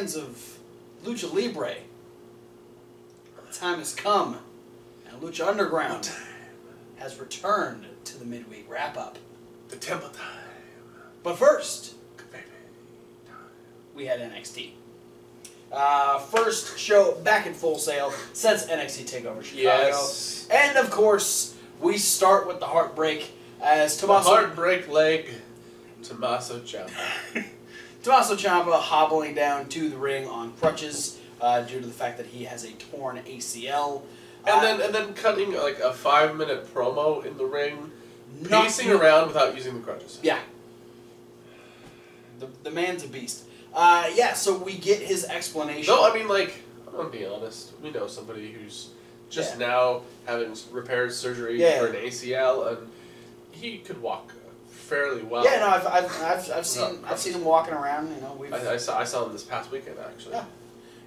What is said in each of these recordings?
fans of Lucha Libre, the time has come, and Lucha Underground has returned to the midweek wrap-up. The temple time. But first, we had NXT. First show back in Full Sail since NXT TakeOver Chicago. Yes. And of course, we start with the heartbreak as Tommaso... The heartbreak leg, Tommaso Ciampa. Tommaso Ciampa hobbling down to the ring on crutches due to the fact that he has a torn ACL. And then cutting like a 5-minute promo in the ring, pacing around without using the crutches. Yeah. The man's a beast. Yeah, so we get his explanation. No, I mean, like, I'm going to be honest. We know somebody who's just now having repaired surgery for an ACL, and he could walk fairly well. Yeah, no, I've seen him walking around. You know, I saw him this past weekend actually.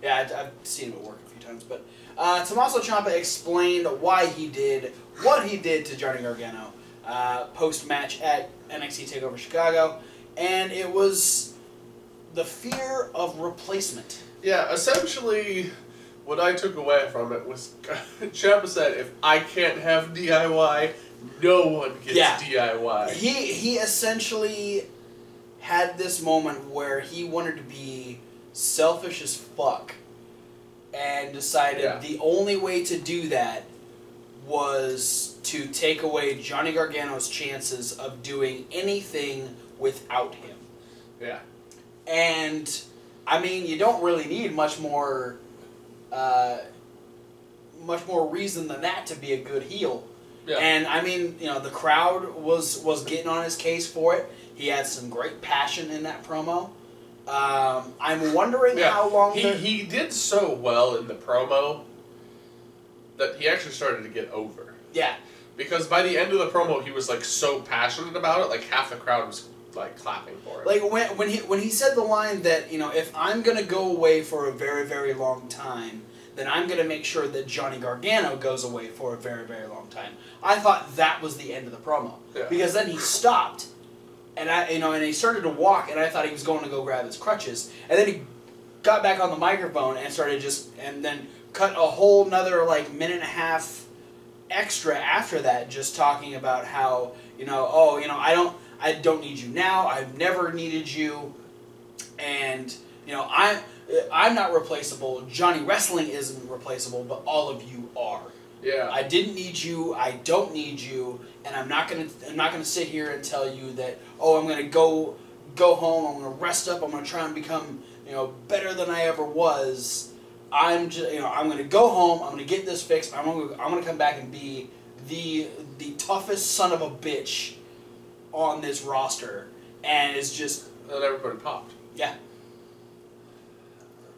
Yeah, I've seen him at work a few times. But Tommaso Ciampa explained why he did what he did to Johnny Gargano post match at NXT TakeOver Chicago, and it was the fear of replacement. Yeah, essentially, what I took away from it was Ciampa said, "If I can't have DIY, no one gets DIY." He essentially had this moment where he wanted to be selfish as fuck and decided the only way to do that was to take away Johnny Gargano's chances of doing anything without him. Yeah. And, I mean, you don't really need much more reason than that to be a good heel. Yeah. And, I mean, you know, the crowd was getting on his case for it. He had some great passion in that promo. I'm wondering how long... He did so well in the promo that he actually started to get over. Yeah. Because by the end of the promo, he was, like, so passionate about it, like, half the crowd was, like, clapping for it. Like, when he said the line that, you know, if I'm going to go away for a very, very long time, then I'm going to make sure that Johnny Gargano goes away for a very, very long time. I thought that was the end of the promo. Yeah. Because then he stopped, and and he started to walk, and I thought he was going to go grab his crutches, and then he got back on the microphone and started and then cut a whole nother, like, minute and a half extra after that, just talking about how, I don't need you now, I've never needed you, and, I'm not replaceable, Johnny Wrestling isn't replaceable, but all of you are. Yeah. I didn't need you, I don't need you, and I'm not gonna sit here and tell you that, I'm gonna go home, I'm gonna rest up, I'm gonna try and become, better than I ever was. I'm gonna go home, I'm gonna get this fixed, I'm gonna come back and be the toughest son of a bitch on this roster, and it's just... And everybody popped. Yeah.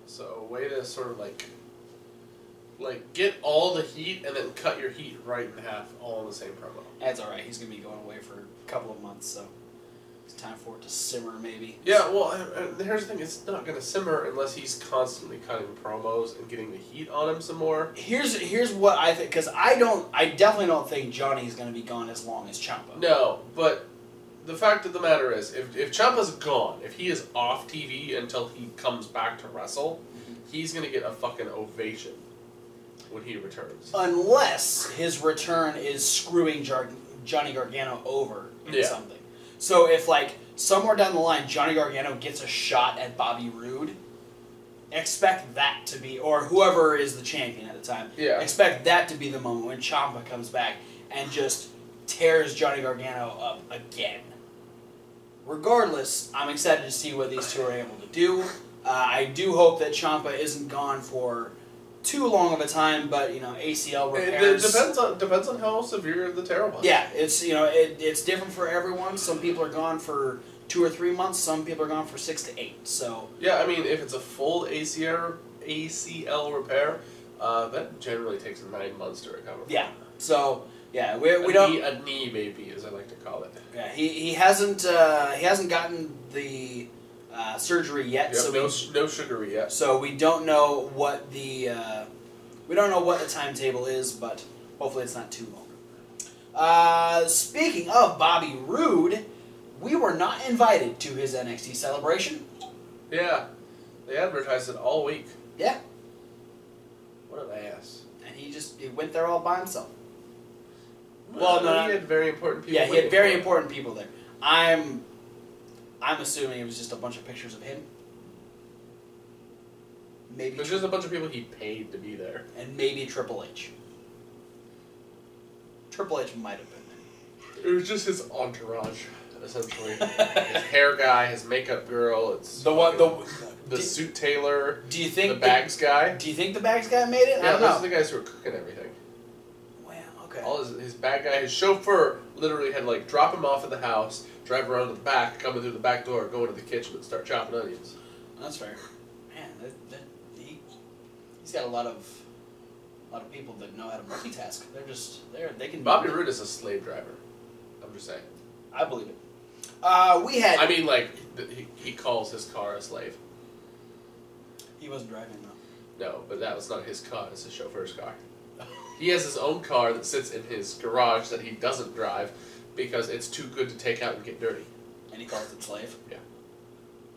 So, way to sort of like get all the heat and then cut your heat right in half all in the same promo. That's alright, he's gonna be going away for a couple of months, so it's time for it to simmer, maybe. Yeah, well, here's the thing, it's not gonna simmer unless he's constantly cutting promos and getting the heat on him some more. Here's what I think, because I definitely don't think Johnny's gonna be gone as long as Ciampa. No, but the fact of the matter is, if Ciampa's gone, if he is off TV until he comes back to wrestle, he's going to get a fucking ovation when he returns. Unless his return is screwing Johnny Gargano over in something. So if, like, somewhere down the line Johnny Gargano gets a shot at Bobby Roode, expect that to be, or whoever is the champion at the time, expect that to be the moment when Ciampa comes back and just tears Johnny Gargano up again. Regardless, I'm excited to see what these two are able to do. I do hope that Ciampa isn't gone for too long of a time, but ACL repairs. It depends on how severe the tear was. Yeah, it's it's different for everyone. Some people are gone for 2 or 3 months. Some people are gone for 6 to 8. So yeah, I mean, if it's a full ACL repair, that generally takes 9 months to recover. Yeah. So. Yeah, we don't... A knee baby, as I like to call it. Yeah, he hasn't gotten the surgery yet. Yep, so no sugary yet. So we don't know what the timetable is, but hopefully it's not too long. Speaking of Bobby Roode, we were not invited to his NXT celebration. Yeah, They advertised it all week. Yeah. What an ass. And he went there all by himself. Well, no, he had very important people. Yeah, he had very important people there. I'm assuming it was just a bunch of pictures of him. Maybe there's just a bunch of people he paid to be there. And maybe Triple H. Triple H might have been there. It was just his entourage, essentially. His hair guy, his makeup girl. It's the suit tailor. Do you think the bags guy? Do you think the bags guy made it? Yeah, I don't know. those are the guys who were cooking everything. Wow. Okay. All his bag guy, his chauffeur, literally had to like drop him off at the house, drive around to the back, come in through the back door, go into the kitchen, and start chopping onions. That's fair. Man, he's got a lot of people that know how to multitask. They can. Bobby Roode is a slave driver. I'm just saying. I believe it. We had. I mean, like he calls his car a slave. He wasn't driving though. No, but that was not his car. It's his chauffeur's car. He has his own car that sits in his garage that he doesn't drive because it's too good to take out and get dirty. And he calls it slave? Yeah.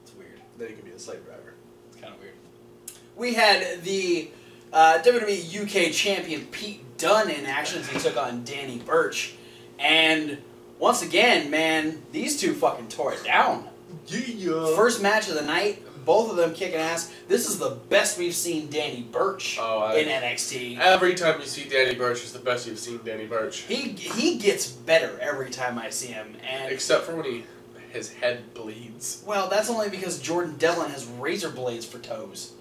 It's weird. Then he can be a slave driver. It's kind of weird. We had the WWE UK champion Pete Dunne in action as he took on Danny Burch. And once again, man, these two fucking tore it down. Yeah. First match of the night. Both of them kicking ass. This is the best we've seen Danny Burch in NXT. Every time you see Danny Burch, it's the best you've seen Danny Burch. He gets better every time I see him, and except for when his head bleeds. Well, that's only because Jordan Devlin has razor blades for toes.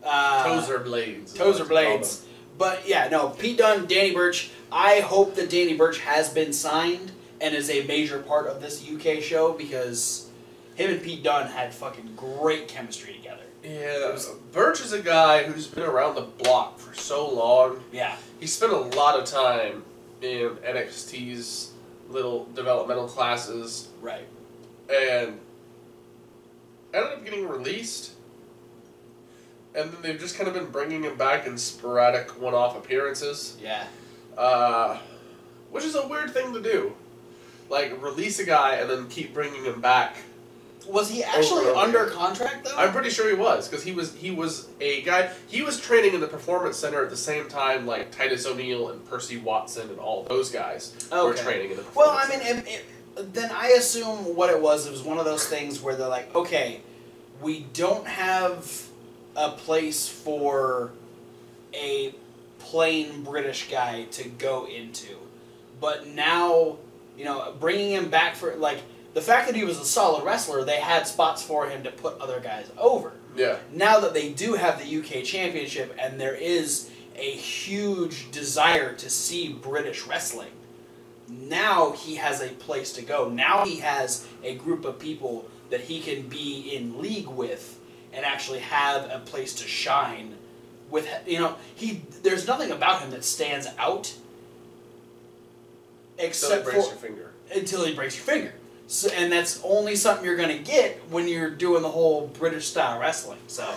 Toes are blades. Toes are blades. But yeah, no, Pete Dunne, Danny Burch. I hope that Danny Burch has been signed and is a major part of this UK show because him and Pete Dunne had fucking great chemistry together. Yeah, Burch is a guy who's been around the block for so long. Yeah. He spent a lot of time in NXT's little developmental classes. Right. And ended up getting released. And then they've just kind of been bringing him back in sporadic one-off appearances. Yeah. Which is a weird thing to do. Like, release a guy and then keep bringing him back. Was he actually under contract though? I'm pretty sure he was, because he was a guy. He was training in the Performance Center at the same time, like Titus O'Neil and Percy Watson and all those guys were training in the Performance Center. Then I assume what it was one one of those things where they're like, okay, we don't have a place for a plain British guy to go into, but now, you know, bringing him back for like. The fact that he was a solid wrestler, they had spots for him to put other guys over. Yeah. Now that they do have the UK Championship and there is a huge desire to see British wrestling, now he has a place to go. Now he has a group of people that he can be in league with and actually have a place to shine with. You know, there's nothing about him that stands out except until he breaks your finger. Until he breaks your finger. So, and that's only something you're going to get when you're doing the whole British style wrestling. So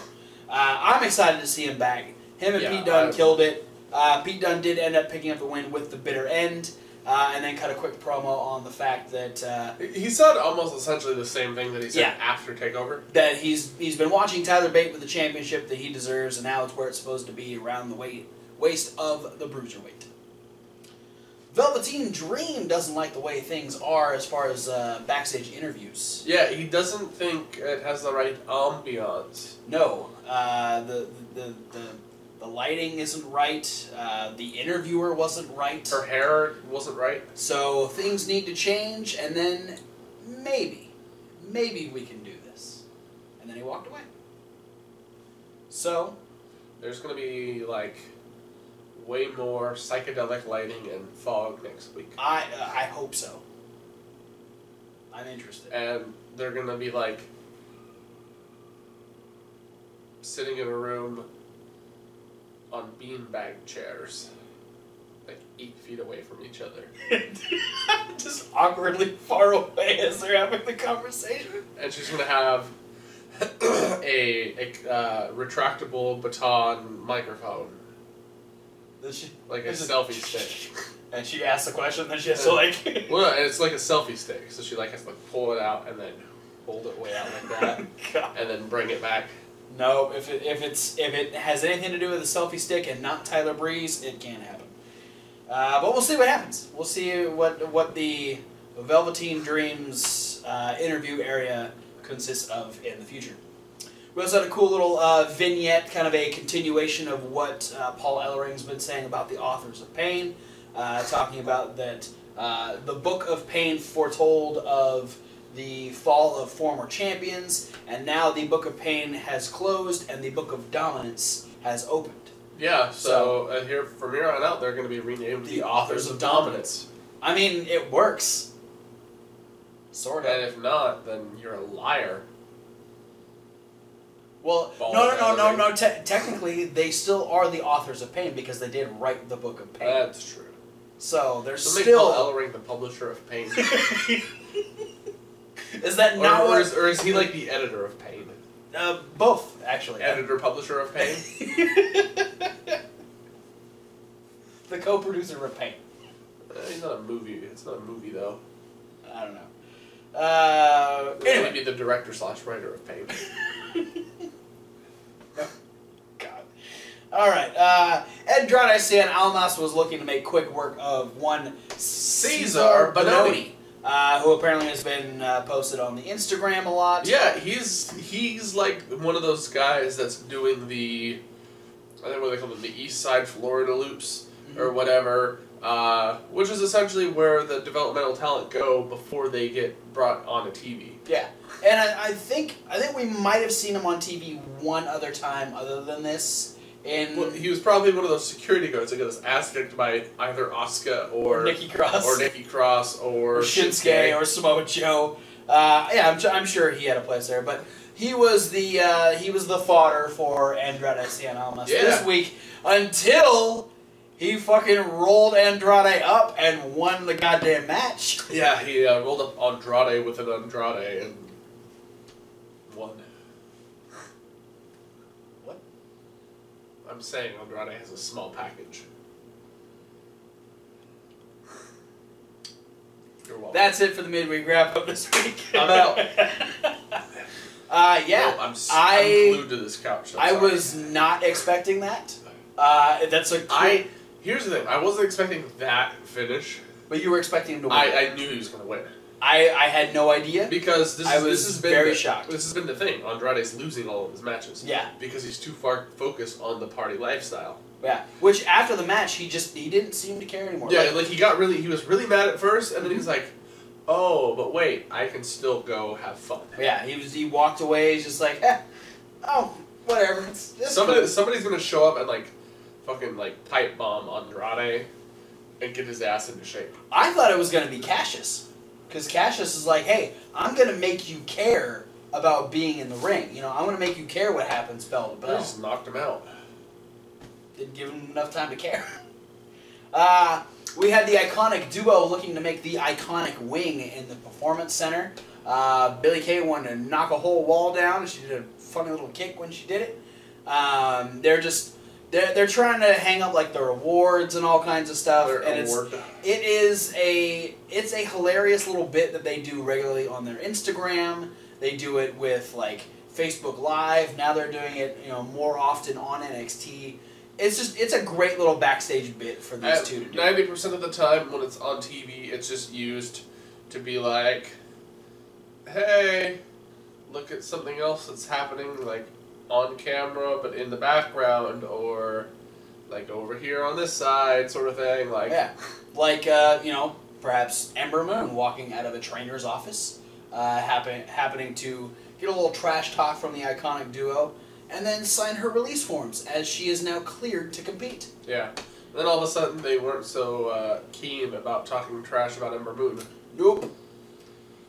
I'm excited to see him back. Him and Pete Dunne killed it. Pete Dunne did end up picking up the win with the bitter end, and then cut a quick promo on the fact that he said almost essentially the same thing that he said after TakeOver. That he's been watching Tyler Bate with the championship that he deserves, and now it's where it's supposed to be, around the waist of the bruiserweight. Velveteen Dream doesn't like the way things are as far as backstage interviews. Yeah, he doesn't think it has the right ambiance. No, the lighting isn't right. The interviewer wasn't right. Her hair wasn't right. So things need to change, and then maybe we can do this. And then he walked away. So there's going to be like way more psychedelic lighting and fog next week. I hope so. I'm interested. And they're going to be like sitting in a room on beanbag chairs, like 8 feet away from each other. Just awkwardly far away as they're having the conversation. And she's going to have a retractable baton microphone. Like a selfie stick. And she asks the question, then she has to like... Well, and it's like a selfie stick, so she like has to like pull it out and then hold it way out like that, and then bring it back. No, if it has anything to do with the selfie stick and not Tyler Breeze, it can't happen. But we'll see what happens. We'll see what the Velveteen Dreams interview area consists of in the future. We also had a cool little vignette, kind of a continuation of what Paul Ellering's been saying about the Authors of Pain, talking about that the Book of Pain foretold of the fall of former champions, and now the Book of Pain has closed and the Book of Dominance has opened. Yeah, so from here on out, they're going to be renamed the Authors of Dominance. I mean, it works. Sort of. And if not, then you're a liar. Well, no. Technically, they still are the Authors of Pain because they did write the Book of Pain. That's true. So they're so still... make Paul Ellering the publisher of Pain. Is that not or is he like the editor of Pain? Both, actually. Editor, publisher of Pain? The co-producer of Pain. He's not a movie. It's not a movie, though. I don't know. Anyway. Maybe the director/writer of Pain. God. Alright, Andrade Cien Almas was looking to make quick work of one Cesar Bononi. Who apparently has been posted on the Instagram a lot. Yeah, he's like one of those guys that's doing the, I think what they call them, the East Side Florida loops or whatever, which is essentially where the developmental talent go before they get brought onto TV. Yeah, and I think we might have seen him on TV one other time other than this. Well, he was probably one of those security guards that got his ass kicked by either Asuka or Nikki Cross or Shinsuke or Samoa Joe. Yeah, I'm sure he had a place there, but he was the fodder for Andrade Cien Almas this week until he fucking rolled Andrade up and won the goddamn match. Yeah, he rolled up Andrade with an Andrade and won. I'm saying Andrade has a small package. You're welcome. That's it for the midweek wrap up this week. I'm out. Yeah. No, I'm glued to this couch. I was not expecting that. That's a cool... Here's the thing. I wasn't expecting that finish. But you were expecting him to win. I knew he was going to win. I had no idea. Because this has been very shocked. This has been the thing. Andrade's losing all of his matches. Yeah. Because he's too far focused on the party lifestyle. Yeah. Which after the match he didn't seem to care anymore. Yeah, like he was really mad at first, and then he's like, oh, but wait, I can still go have fun. Yeah, he walked away. He's just like, oh, whatever. Somebody's gonna show up and like, fucking like pipe bomb Andrade, and get his ass into shape. I thought it was gonna be Cassius. Because Cassius is like, hey, I'm going to make you care about being in the ring. You know, I'm going to make you care what happens bell to bell. They just knocked him out. Didn't give him enough time to care. We had the Iconic Duo looking to make the Iconic Wing in the Performance Center. Billie Kay wanted to knock a whole wall down. She did a funny little kick when she did it. They're trying to hang up like the rewards and all kinds of stuff, and it's a hilarious little bit that they do regularly on their Instagram. They do it with like Facebook Live. Now they're doing it, more often on NXT. It's a great little backstage bit for these two to do. 90% of the time when it's on TV, it's just used to be like, hey, look at something else that's happening, like on camera but in the background, or like over here on this side sort of thing. Like, yeah, like perhaps Ember Moon walking out of a trainer's office, happening to get a little trash talk from the Iconic Duo, and then sign her release forms as she is now cleared to compete. Yeah. And then all of a sudden they weren't so keen about talking trash about Ember Moon. Nope.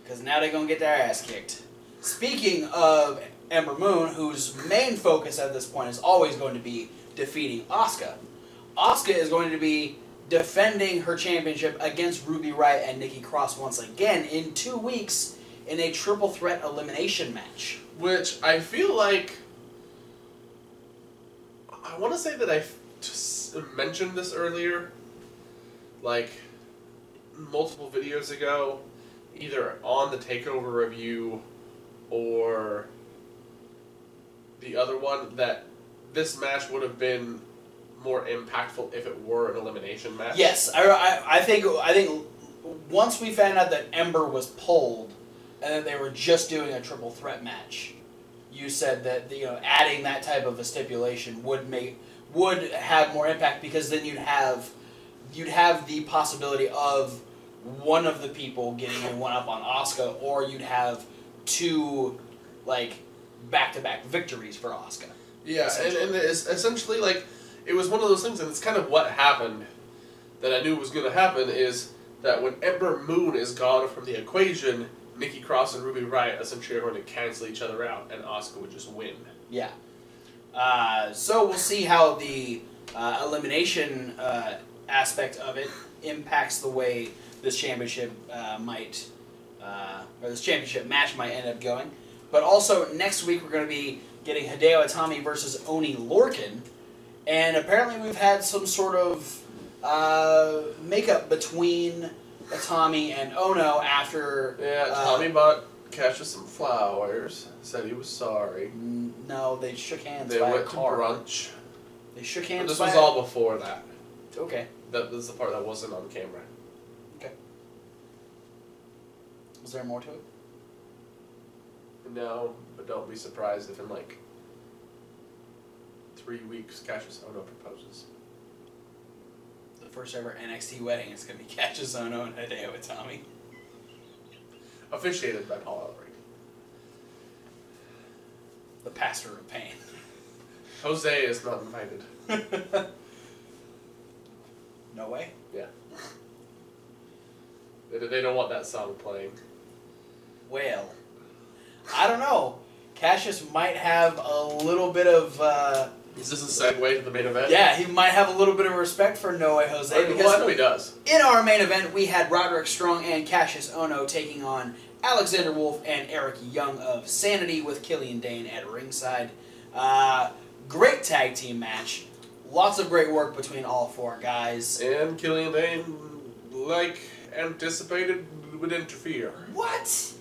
Because now they're going to get their ass kicked. Speaking of Ember Moon, whose main focus at this point is always going to be defeating Asuka. Asuka is going to be defending her championship against Ruby Riott and Nikki Cross once again in 2 weeks in a triple threat elimination match. Which I feel like... I want to say that I mentioned this earlier, like multiple videos ago, either on the Takeover review or the other one, that this match would have been more impactful if it were an elimination match. Yes, I think once we found out that Ember was pulled, and that they were just doing a triple threat match, you said that adding that type of a stipulation would have more impact, because then you'd have the possibility of one of the people getting a one-up on Asuka, or you'd have two back-to-back victories for Asuka. Yeah, and it's essentially it was one of those things, and it's kind of what happened that I knew was going to happen, is that when Ember Moon is gone from the equation, Nikki Cross and Ruby Riott essentially are going to cancel each other out, and Asuka would just win. Yeah. So we'll see how the elimination aspect of it impacts the way this championship or this championship match might end up going. But also next week we're going to be getting Hideo Itami versus Oni Lorcan, and apparently we've had some sort of makeup between Itami and Ono after... Yeah, Itami bought Cassius some flowers, said he was sorry. No, they shook hands They by went a to car. brunch. They shook hands. But this was all before that. Okay. That was the part that wasn't on camera. Okay. Was there more to it? No, but don't be surprised if in 3 weeks Cassius Ono proposes. The first ever NXT wedding is going to be Cassius Ono and Hideo Itami. Officiated by Paul Ellering. The pastor of pain. Jose is not invited. No way? Yeah. They don't want that song playing. Well, I don't know. Cassius might have a little bit of... Is this a segue to the main event? Yeah, he might have a little bit of respect for No Way Jose. Because well, I know he does. In our main event, we had Roderick Strong and Cassius Ono taking on Alexander Wolf and Eric Young of Sanity, with Killian Dane at ringside. Great tag team match. Lots of great work between all four guys. And Killian Dane, like anticipated, would interfere. What?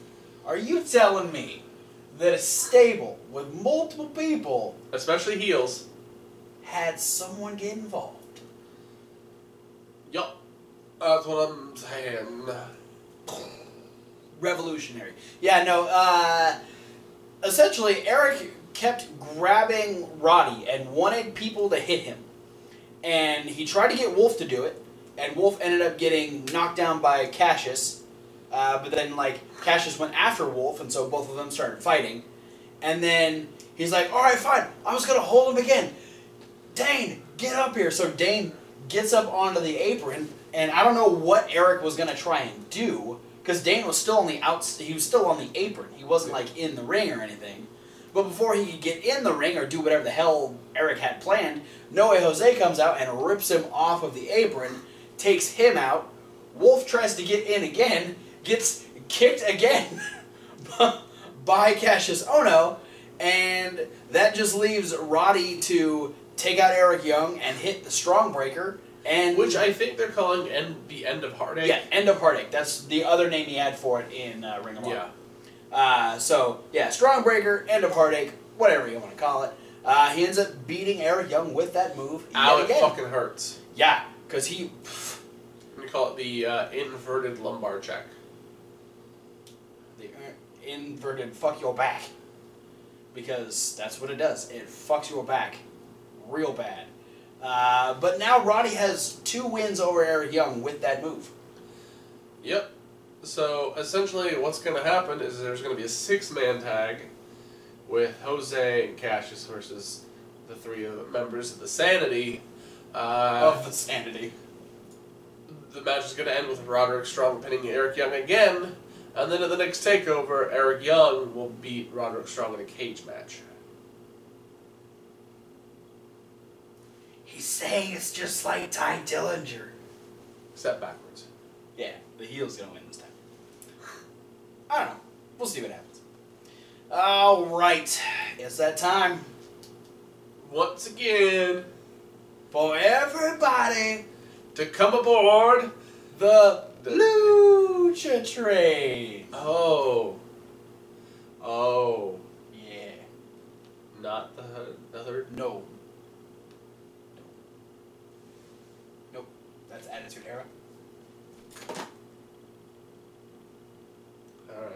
Are you telling me that a stable with multiple people, especially heels, had someone get involved? Yup. That's what I'm saying. Revolutionary. Yeah, no, essentially, Eric kept grabbing Roddy and wanted people to hit him. And he tried to get Wolf to do it, and Wolf ended up getting knocked down by Cassius. But then, Cassius went after Wolf, and so both of them started fighting. And then he's like, alright, fine, I was going to hold him again. Dane, get up here. So Dane gets up onto the apron, and I don't know what Eric was going to try and do, because Dane was still on the he was still on the apron. He wasn't, in the ring or anything. But before he could get in the ring or do whatever the hell Eric had planned, No Way Jose comes out and rips him off of the apron, takes him out. Wolf tries to get in again, gets kicked again by Cassius Ono, and that just leaves Roddy to take out Eric Young and hit the Strong Breaker. And which I think they're calling the End of Heartache. Yeah, End of Heartache. That's the other name he had for it in Ring of Honor. Yeah. Strong Breaker, End of Heartache, whatever you want to call it. He ends up beating Eric Young with that move Ow, yet it again. fucking hurts. Yeah, because he... We call it the inverted lumbar check. The inverted fuck your back. Because that's what it does. It fucks your back real bad. But now Roddy has 2 wins over Eric Young with that move. Yep. So, essentially, what's going to happen is there's going to be a 6-man tag with Jose and Cassius versus the 3 members of the Sanity. Of the Sanity. The match is going to end with Roderick Strong pinning Eric Young again, and then at the next takeover, Eric Young will beat Roderick Strong in a cage match. He's saying it's just like Ty Dillinger. Except backwards. Yeah, the heel's going to win this time. I don't know. We'll see what happens. Alright, it's that time. Once again, For everybody to come aboard the Lucha Train. Oh. Yeah. not the third? No. Nope. That's Attitude Era. Alright.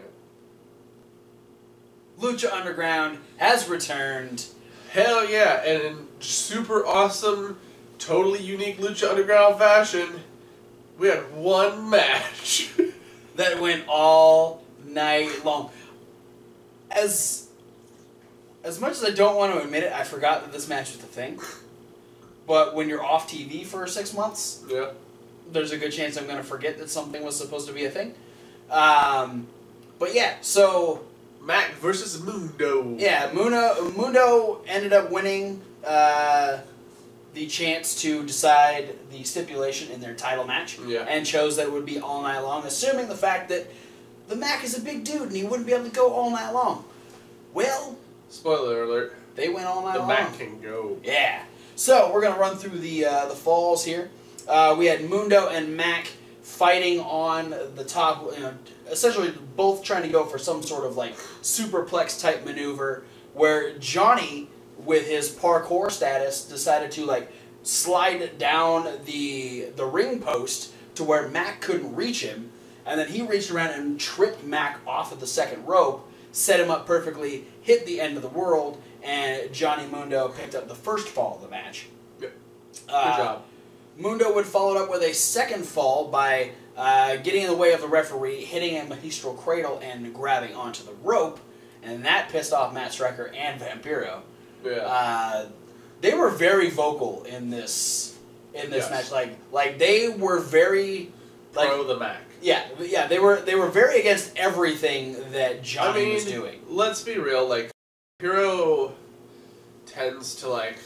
Lucha Underground has returned. Hell yeah, and in super awesome, totally unique Lucha Underground fashion, we had one match. That went all night long. As much as I don't want to admit it, I forgot that this match was a thing. But when you're off TV for 6 months, Yeah. there's a good chance I'm going to forget that something was supposed to be a thing. But yeah, so Mack versus Mundo. yeah, Mundo ended up winning the chance to decide the stipulation in their title match, Yeah. and chose that it would be all night long, assuming the fact that the Mack is a big dude and he wouldn't be able to go all night long. Well, Spoiler alert. they went all night The long. Mack can go. Yeah. So we're gonna run through the falls here. We had Mundo and Mack fighting on the top, essentially both trying to go for some sort of like superplex type maneuver, where Johnny, with his parkour status, decided to like slide down the ring post to where Mack couldn't reach him, and then he reached around and tripped Mack off of the second rope, set him up perfectly, hit the end of the world, and Johnny Mundo picked up the first fall of the match. Yep. Good job. Mundo would follow it up with a second fall by getting in the way of the referee, hitting a magistral cradle, and grabbing onto the rope, and that pissed off Matt Striker and Vampiro. Yeah. They were very vocal in this Yes. match. Like they were very Pro the Mack. Yeah, they were very against everything that Johnny was doing. Let's be real, like, Hero tends to, like,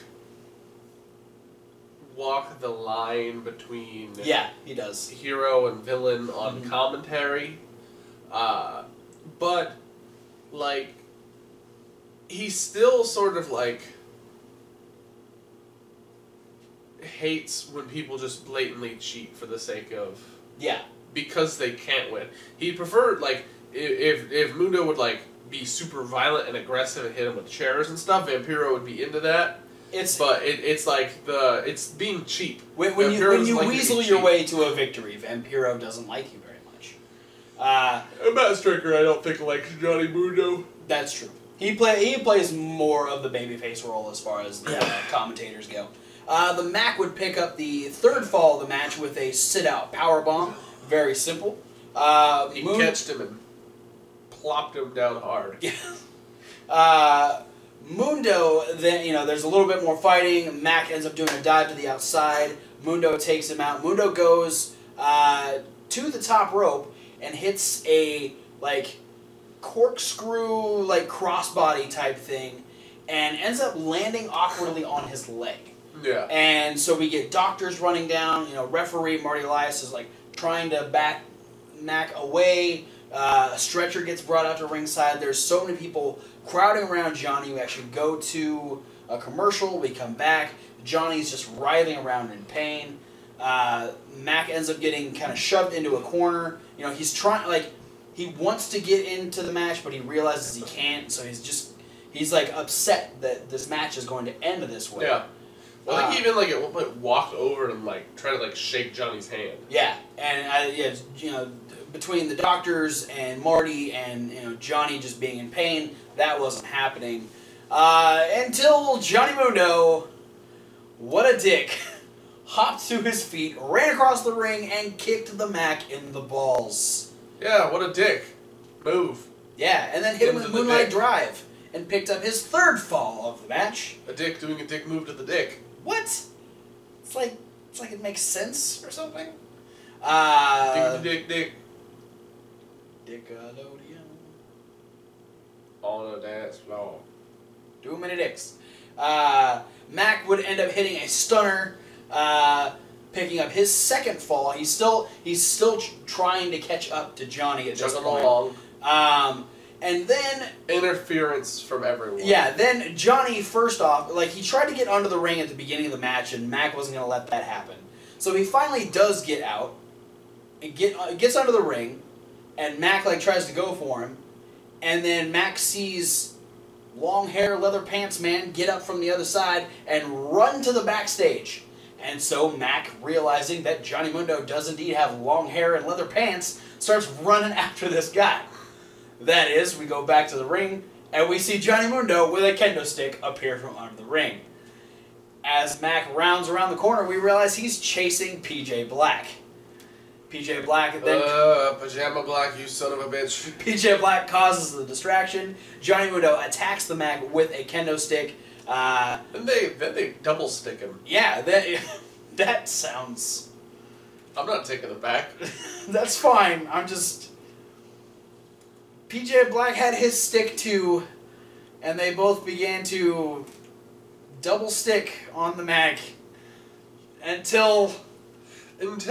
walk the line between Yeah, he does. hero and villain on commentary. But, like, he still sort of, like, hates when people just blatantly cheat for the sake of... Yeah. Because they can't win. He'd prefer, like, if Mundo would, like, be super violent and aggressive and hit him with chairs and stuff, Vampiro would be into that. It's like it's being cheap. When you weasel your way to a victory, Vampiro doesn't like you very much. Matt Striker, I don't think likes Johnny Mundo. That's true. He plays more of the babyface role as far as the commentators go. The Mack would pick up the third fall of the match with a sit-out powerbomb. Very simple. He catched him and plopped him down hard. Yeah. Mundo, then, there's a little bit more fighting. Mack ends up doing a dive to the outside. Mundo takes him out. Mundo goes to the top rope and hits a, like, corkscrew, like, crossbody type thing, and ends up landing awkwardly on his leg. Yeah. And so we get doctors running down. Referee Marty Elias is, like, trying to back Mack away. A stretcher gets brought out to ringside. There's so many people crowding around Johnny. We actually go to a commercial. We come back. Johnny's just writhing around in pain. Mack ends up getting kind of shoved into a corner. He's trying, like, he wants to get into the match, but he realizes he can't. So he's like upset that this match is going to end this way. Yeah. Well, I think he even, like, at one point walked over and, like, tried to, like, shake Johnny's hand. Yeah, and between the doctors and Marty and Johnny just being in pain, that wasn't happening until Johnny Mundo, what a dick, hopped to his feet, ran across the ring, and kicked the Mack in the balls. Yeah, what a dick. Move. Yeah, and then hit him with Into the Moonlight dick. Drive and picked up his third fall of the match. A dick doing a dick move to the dick. What? It's like it makes sense or something. Dick. Dickalodium. On a dance floor. Too many dicks. Mack would end up hitting a stunner, picking up his second fall. He's still trying to catch up to Johnny at this point. Along. And then Interference from everyone. yeah, then Johnny, first off, like, he tried to get under the ring at the beginning of the match, and Mack wasn't going to let that happen. So he finally does get out and gets under the ring, and Mack, like, tries to go for him, and then Mack sees long hair, leather pants man get up from the other side and run to the backstage. And so Mack, realizing that Johnny Mundo does indeed have long hair and leather pants, starts running after this guy. That is, we go back to the ring, and we see Johnny Mundo with a kendo stick appear from under the ring. As Mack rounds around the corner, we realize he's chasing PJ Black. PJ Black then... Pajama Black, you son of a bitch. PJ Black causes the distraction. Johnny Mundo attacks the Mack with a kendo stick. Then they double stick him. Yeah, that sounds... I'm not taking it back. That's fine. I'm just... PJ Black had his stick too, and they both began to double stick on the Mack until Son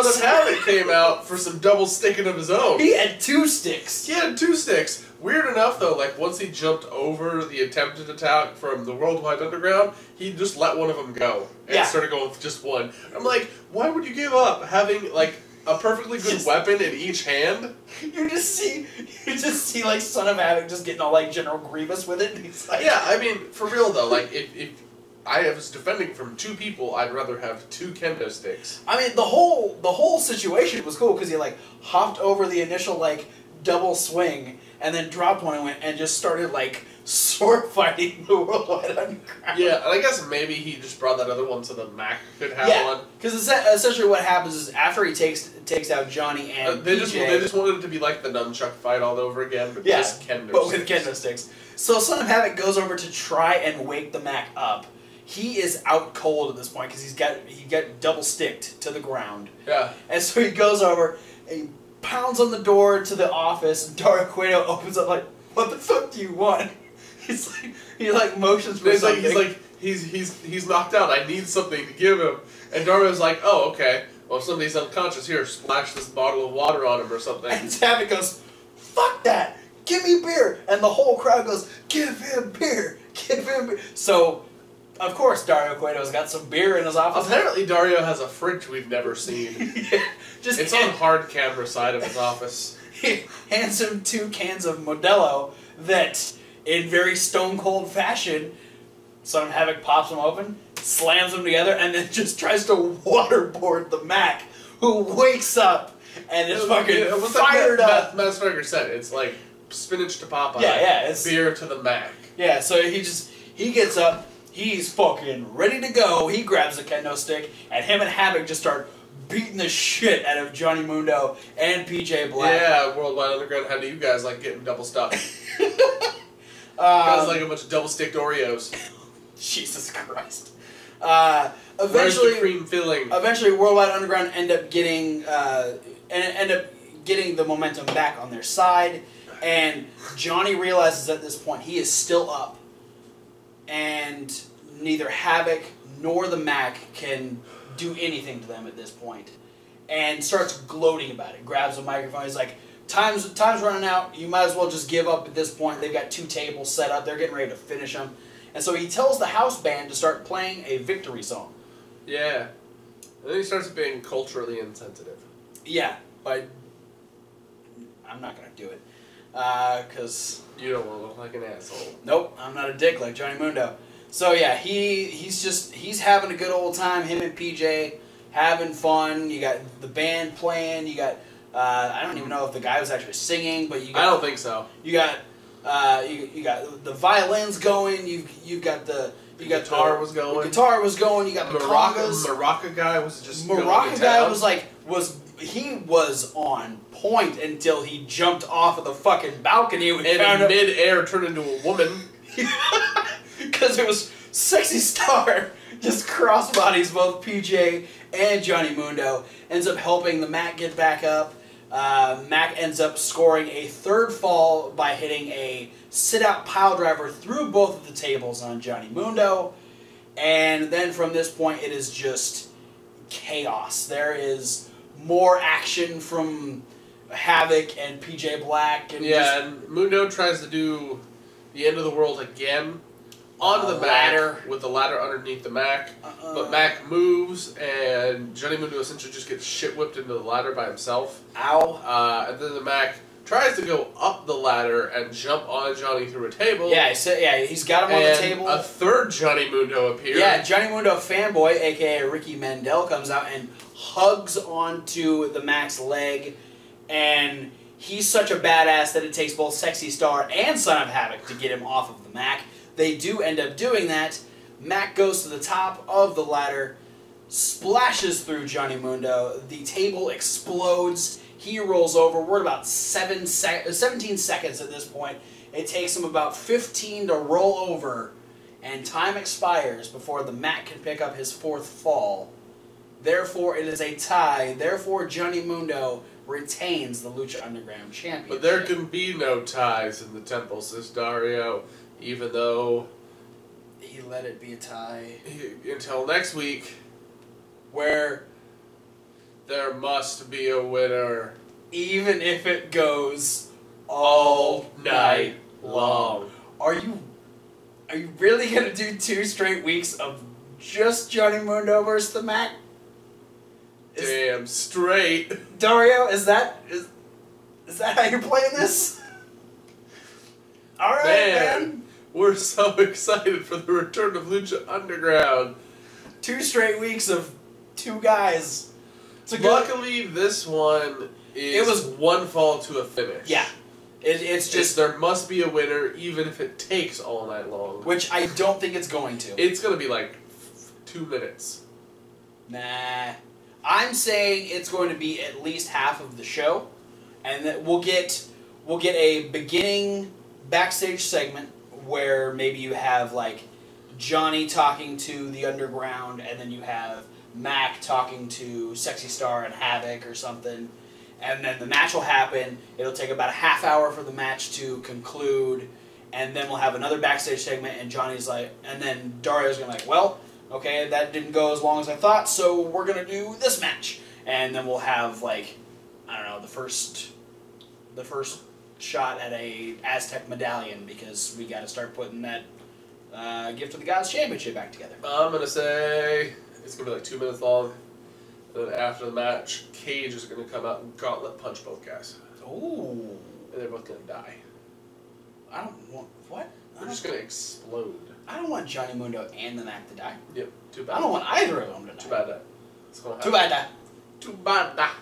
of Havoc came out for some double sticking of his own. He had 2 sticks. He had 2 sticks. Weird enough, though, like, once he jumped over the attempted attack from the Worldwide Underground, he just let one of them go. And started going with just one. I'm like, why would you give up having, like, a perfectly good weapon in each hand? You just see, like, Son of Havoc just getting all, like, General Grievous with it. And he's like... Yeah, I mean, for real, though, like, if I was defending from 2 people, I'd rather have 2 kendo sticks. I mean, the whole situation was cool because he, like, hopped over the initial, like, double swing and then dropped one and went and just started, like, sword fighting the Worldwide Underground. Yeah, and I guess maybe he just brought that other one so the Mack could have one. Because essentially what happens is after he takes out Johnny and they PJ, just wanted it to be like the nunchuck fight all over again, but just kendo sticks. With kendo sticks. So Son of Havoc goes over to try and wake the Mack up. He is out cold at this point because he got double sticked to the ground. Yeah. And so he goes over and he pounds on the door to the office, and Dario Cueto opens up like, "What the fuck do you want?" He motions for something. He's knocked out. I need something to give him. And Dario's like, "Oh, okay. Well, if somebody's unconscious, here, splash this bottle of water on him or something." And Havoc goes, "Fuck that! Give me beer!" And the whole crowd goes, "Give him beer! Give him beer!" So, of course, Dario Cueto's got some beer in his office. Apparently, Dario has a fridge we've never seen. It's on hard camera side of his office. He hands him 2 cans of Modelo that, in very stone cold fashion, Son of Havoc pops them open, slams them together, and then just tries to waterboard the Mack, who wakes up and is fucking fired up. Matt Striker said it's like spinach to Popeye. Yeah, it's beer to the Mack. Yeah, so he gets up, he's fucking ready to go. He grabs the kendo stick, and him and Havoc just start beating the shit out of Johnny Mundo and PJ Black. Yeah, Worldwide Underground. How do you guys like getting double stuffed? Guys like a bunch of double sticked Oreos. Jesus Christ. Eventually, cream filling. Eventually, Worldwide Underground end up getting the momentum back on their side, and Johnny realizes at this point he is still up, and neither Havoc nor the Mack can do anything to them at this point, and starts gloating about it. Grabs a microphone. He's like, "Time's running out. You might as well just give up at this point." They've got 2 tables set up. They're getting ready to finish them. And so he tells the house band to start playing a victory song. Yeah. And then he starts being culturally insensitive. Yeah, but I'm not going to do it. Because... You don't want to look like an asshole. Nope, I'm not a dick like Johnny Mundo. So yeah, he's having a good old time, him and PJ, having fun. You got the band playing, you got... I don't even know if the guy was actually singing, but you got... I don't think so. You got... you got the violins going. You've got the guitar was going. The guitar was going. You got the congas. Maraca guy was just Maraca guy was on point until he jumped off of the fucking balcony and in mid-air turned into a woman. Because it was Sexy Star just crossbodies both PJ and Johnny Mundo. Ends up helping the Mack get back up. Mack ends up scoring a 3rd fall by hitting a sit-out pile driver through both of the tables on Johnny Mundo. And then from this point, it is just chaos. There is more action from Havoc and PJ Black. And and Mundo tries to do the end of the world again onto the ladder with the ladder underneath the Mack. But Mack moves, and Johnny Mundo essentially just gets shit whipped into the ladder by himself. Ow. And then the Mack tries to go up the ladder and jump on Johnny through a table. Yeah, he's got him on the table. A third Johnny Mundo appears. Yeah, Johnny Mundo fanboy, aka Ricky Mandel, comes out and hugs onto the Mack's leg, and he's such a badass that it takes both Sexy Star and Son of Havoc to get him off of the Mack. They do end up doing that. Mack goes to the top of the ladder, splashes through Johnny Mundo. The table explodes. He rolls over. We're at about 17 seconds at this point. It takes him about 15 to roll over, and time expires before the Mack can pick up his fourth fall. Therefore, it is a tie. Therefore, Johnny Mundo retains the Lucha Underground Championship. But there can be no ties in the temple, says Dario, even though he let it be a tie. Until next week, where there must be a winner. Even if it goes all night long. Are you really going to do 2 straight weeks of just Johnny Mundo versus the Mack? Damn straight. Dario, is that how you're playing this? Alright, man. We're so excited for the return of Lucha Underground. 2 straight weeks of 2 guys. Luckily, this one is one fall to a finish. Yeah. It's just... there must be a winner, even if it takes all night long. Which I don't think it's going to. It's going to be like 2 minutes. Nah. I'm saying it's going to be at least half of the show, and that we'll get a beginning backstage segment where maybe you have like Johnny talking to the Underground, and then you have Mack talking to Sexy Star and Havoc or something, and then the match will happen. It'll take about a half hour for the match to conclude, and then we'll have another backstage segment, and Johnny's like, and then Dario's gonna be like, well, okay, that didn't go as long as I thought, so we're going to do this match. And then we'll have, like, I don't know, the first shot at a Aztec medallion, because we got to start putting that Gift of the Gods Championship back together. I'm going to say it's going to be like 2 minutes long. And then after the match, Cage is going to come out and gauntlet punch both guys. Ooh. And they're both going to die. I don't want... What? They're just going to explode. I don't want Johnny Mundo and the Mack to die. Yep, too bad. I don't want either of them to die. Too bad that. It's gonna happen. Too bad that. Too bad that.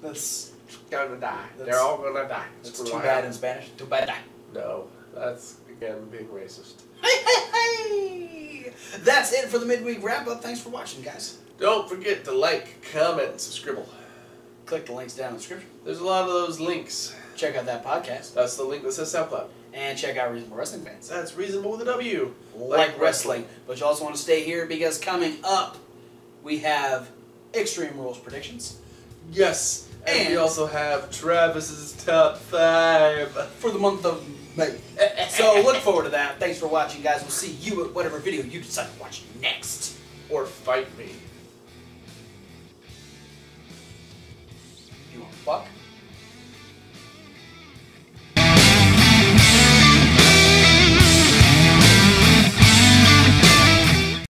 That's gonna die. They're all gonna die. That's too bad in Spanish. Too bad that. No, that's, again, being racist. Hey! That's it for the midweek wrap-up. Thanks for watching, guys. Don't forget to like, comment, and subscribe. Click the links down in the description. There's a lot of those links. Check out that podcast. That's the link that says SoundCloud. And check out Reasonable Wrestling Fans. That's Reasonable with a W. Like wrestling. But you also want to stay here because coming up, we have Extreme Rules predictions. Yes. And we also have Travis's top 5 for the month of May. So look forward to that. Thanks for watching, guys. We'll see you at whatever video you decide to watch next. Or fight me. You want to fuck?